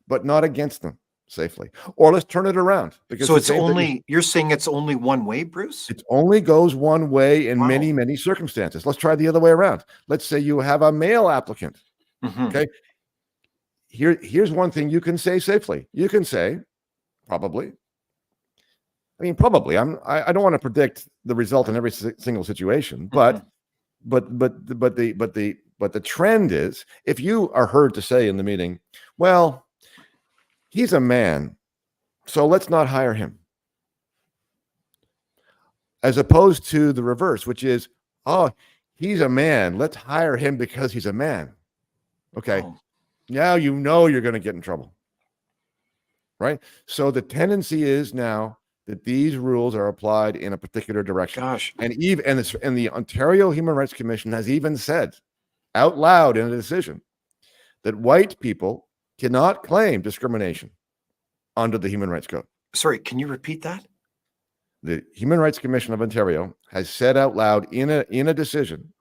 but not against them safely. Or let's turn it around because So the it's same thing is only you're saying it's only one way, Bruce? it only goes one way in Wow. many circumstances. Let's try the other way around. Let's say you have a male applicant. Mhm. Okay. Here's one thing you can say safely. You can say, probably. I mean, probably. I don't want to predict the result in every single situation, Mhm. but the trend is if you are heard to say in the meeting, well, he's a man, so let's not hire him. As opposed to the reverse, which is, oh, he's a man. Let's hire him because he's a man. Okay. Wow. Now you know you're going to get in trouble. Right. So the tendency is now that these rules are applied in a particular direction. Gosh. And the Ontario Human Rights Commission has even said out loud in a decision that white people cannot claim discrimination under the Human Rights Code. Sorry, can you repeat that? The Human Rights Commission of Ontario has said out loud in a decision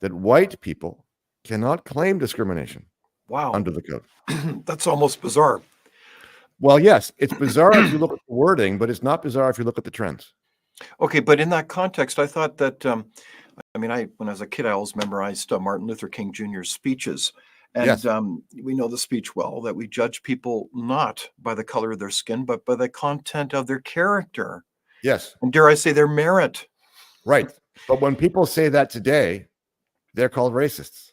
that white people cannot claim discrimination Wow. under the code. That's almost bizarre. Well, yes, it's bizarre if you look at the wording, but it's not bizarre if you look at the trends. Okay, but in that context, I thought that, I mean, when I was a kid, I always memorized Martin Luther King Jr.'s speeches. And Yes, we know the speech well that we judge people not by the color of their skin, but by the content of their character. yes, And dare I say, their merit. right. But when people say that today, they're called racists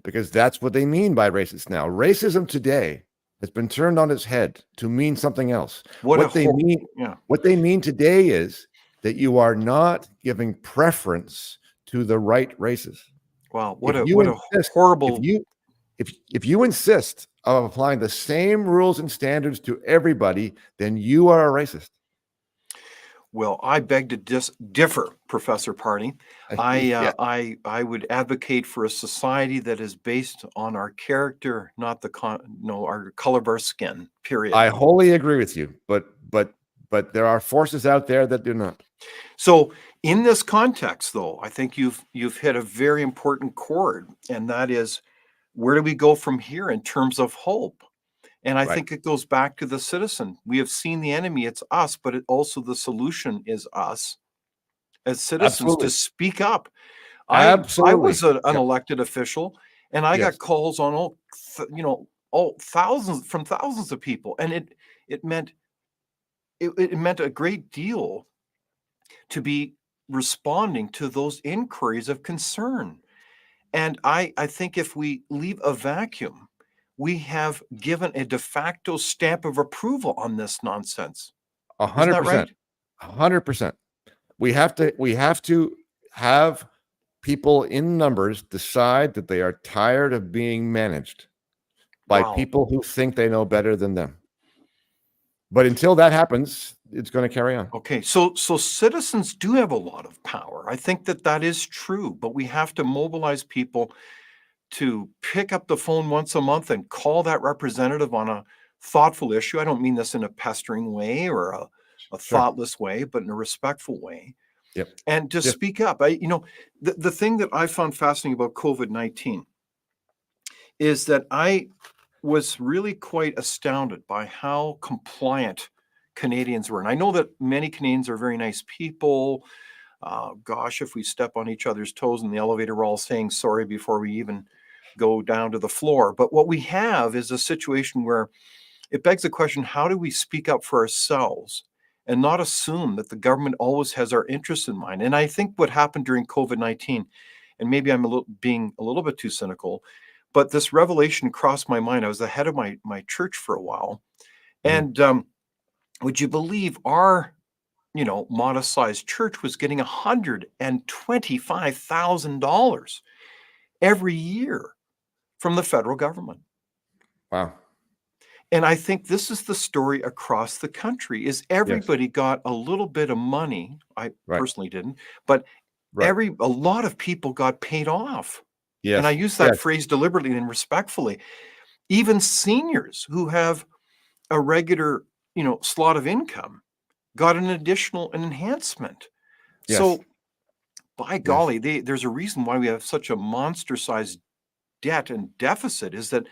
because that's what they mean by racists now. Racism today has been turned on its head to mean something else. What a What they whole, mean, yeah. what they mean today is that you are not giving preference to the right races. Wow. If you What a insist, horrible. if you insist of applying the same rules and standards to everybody, then you are a racist. Well, I beg to differ, Professor Party. Yeah, I would advocate for a society that is based on our character, not no, our color of our skin. Period. I wholly agree with you, but there are forces out there that do not. So, in this context, though, I think you've hit a very important chord, and that is where do we go from here in terms of hope? And I Right. think it goes back to the citizen. We have seen the enemy; it's us, but also the solution is us as citizens to Absolutely. speak up. I was Absolutely. an Yep. elected official, and I got Yes. calls on all thousands from thousands of people, and it meant it meant a great deal to be responding to those inquiries of concern. And I think if we leave a vacuum, we have given a de facto stamp of approval on this nonsense. Isn't that 100%. right? 100%. We have to have people in numbers decide that they are tired of being managed by Wow. people who think they know better than them. But until that happens, it's going to carry on. Okay, so citizens do have a lot of power. I think that that is true, but we have to mobilize people to pick up the phone once a month and call that representative on a thoughtful issue. I don't mean this in a pestering way or a Sure. thoughtless way, but in a respectful way. Yep. And to Just speak up. The thing that I found fascinating about COVID-19 is that I was really quite astounded by how compliant Canadians were. And I know that many Canadians are very nice people. Gosh, if we step on each other's toes in the elevator, we're all saying sorry before we even go down to the floor. But what we have is a situation where it begs the question, how do we speak up for ourselves and not assume that the government always has our interests in mind? And I think what happened during COVID-19, and maybe I'm being a little bit too cynical, but this revelation crossed my mind. I was the head of my church for a while, Mhm. and would you believe our modest-sized church was getting $125,000 every year from the federal government. Wow. And I think this is the story across the country, is Yes. everybody got a little bit of money. I Right. personally didn't, but Right. a lot of people got paid off. And I Yes. use that Yes. phrase deliberately and respectfully. Even seniors who have a regular, slot of income got an enhancement. Yes. So by Yes. golly, there's a reason why we have such a monster-sized debt and deficit, is that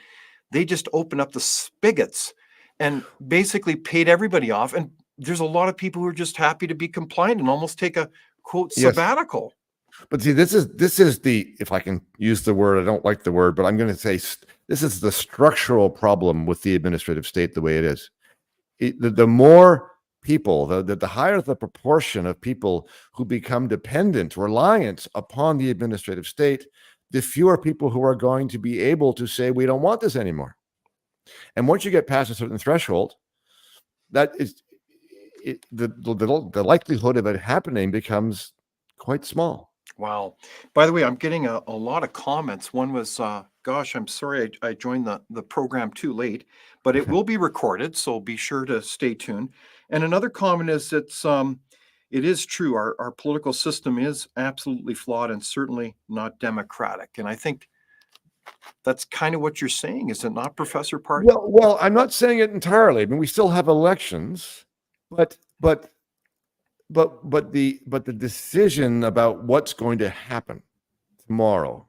they just opened up the spigots and basically paid everybody off. And there's a lot of people who are just happy to be compliant and almost take a quote Yes. sabbatical. But see, this is the, if I can use the word, I don't like the word, but I'm going to say this is the structural problem with the administrative state the way it is. The more people, the higher the proportion of people who become dependent, reliant upon the administrative state, the fewer people who are going to be able to say, we don't want this anymore. And once you get past a certain threshold, that is the likelihood of it happening becomes quite small. Wow. By the way, I'm getting a lot of comments. One was, gosh, I'm sorry I joined the program too late, but it will be recorded, so be sure to stay tuned. And another comment is it is true. Our political system is absolutely flawed and certainly not democratic. And I think that's kind of what you're saying, is it not, Professor Pardy? Well, I'm not saying it entirely. I mean, we still have elections, but the decision about what's going to happen tomorrow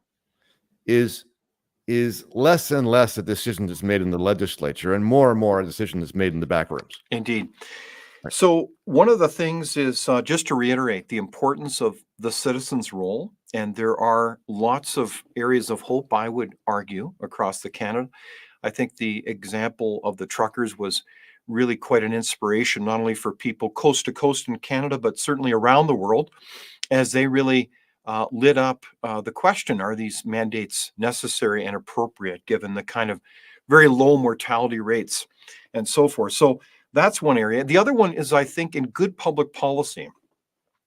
is less and less a decision that's made in the legislature, and more a decision that's made in the back rooms. Indeed. Right. So one of the things is, just to reiterate, the importance of the citizen's role. And there are lots of areas of hope, I would argue, across the Canada. I think the example of the truckers was really quite an inspiration, not only for people coast to coast in Canada, but certainly around the world, as they really lit up the question, are these mandates necessary and appropriate given the kind of very low mortality rates and so forth. So that's one area. The other one is, I think, in good public policy.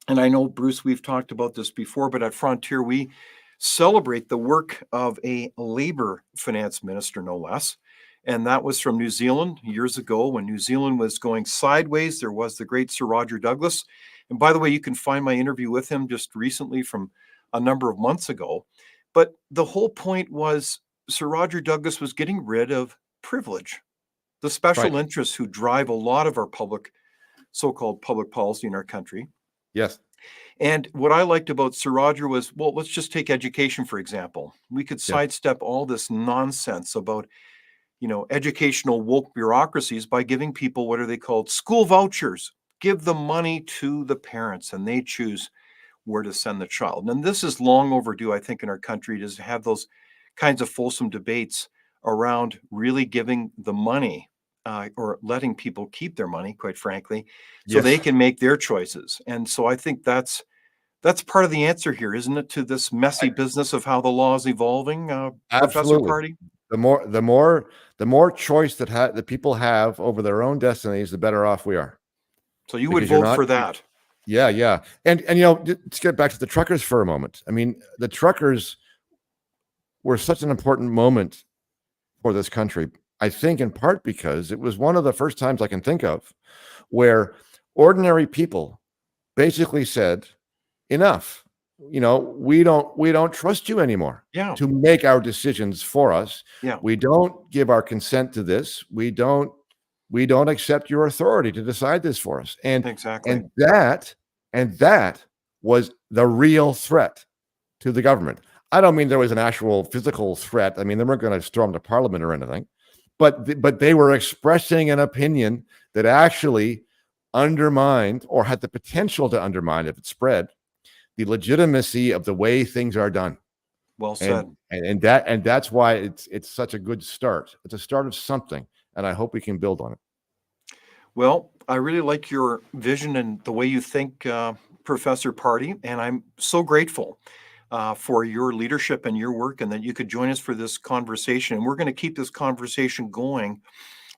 And I know, Bruce, we've talked about this before, but at Frontier, we celebrate the work of a labor finance minister, no less. And that was from New Zealand years ago when New Zealand was going sideways. There was the great Sir Roger Douglas. And by the way, you can find my interview with him just recently from a number of months ago. But the whole point was Sir Roger Douglas was getting rid of privilege, the Right. special interests who drive a lot of our so-called public policy in our country. Yes. And what I liked about Sir Roger was, well, let's just take education, for example. We could Yes. sidestep all this nonsense about, educational woke bureaucracies by giving people, what are they called? School vouchers. Give the money to the parents and they choose where to send the child. And this is long overdue, I think, in our country, to have those kinds of fulsome debates around really giving the money, or letting people keep their money, quite frankly, so they Yes. can make their choices. And so I think that's part of the answer here, isn't it, to this messy business of how the law is evolving, Professor Absolutely. Pardy? The more choice that people have over their own destinies, the better off we are. So you would Because you're vote not. for that. Yeah. And let's get back to the truckers for a moment. I mean, the truckers were such an important moment for this country, I think, in part because it was one of the first times I can think of where ordinary people basically said, enough. We don't trust you anymore Yeah, to make our decisions for us. yeah, We don't give our consent to this. We don't accept your authority to decide this for us. And exactly. and that and that was the real threat to the government. I don't mean there was an actual physical threat. I mean, they weren't going to storm the parliament or anything, but they were expressing an opinion that actually undermined, or had the potential to undermine, if it spread, the legitimacy of the way things are done. Well said. And that's why it's such a good start. It's a start of something. and I hope we can build on it. Well, I really like your vision and the way you think, Professor Pardy, and I'm so grateful for your leadership and your work, and that you could join us for this conversation. And we're going to keep this conversation going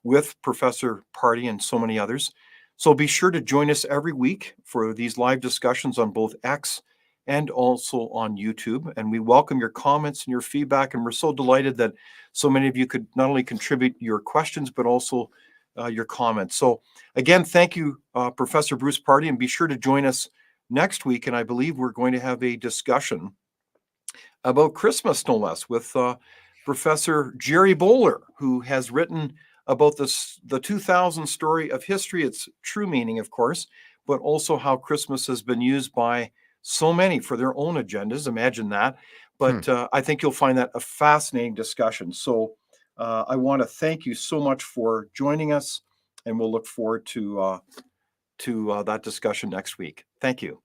with Professor Pardy and so many others. So be sure to join us every week for these live discussions on both X and also on YouTube. And we welcome your comments and your feedback. And we're so delighted that so many of you could not only contribute your questions, but also your comments. So again, thank you, Professor Bruce Pardy, and be sure to join us next week. And I believe we're going to have a discussion about Christmas, no less, with Professor Jerry Bowler, who has written about the 2000 story of history, its true meaning, of course, but also how Christmas has been used by so many for their own agendas. Imagine that. But I think you'll find that a fascinating discussion. So I want to thank you so much for joining us, and we'll look forward to that discussion next week. Thank you.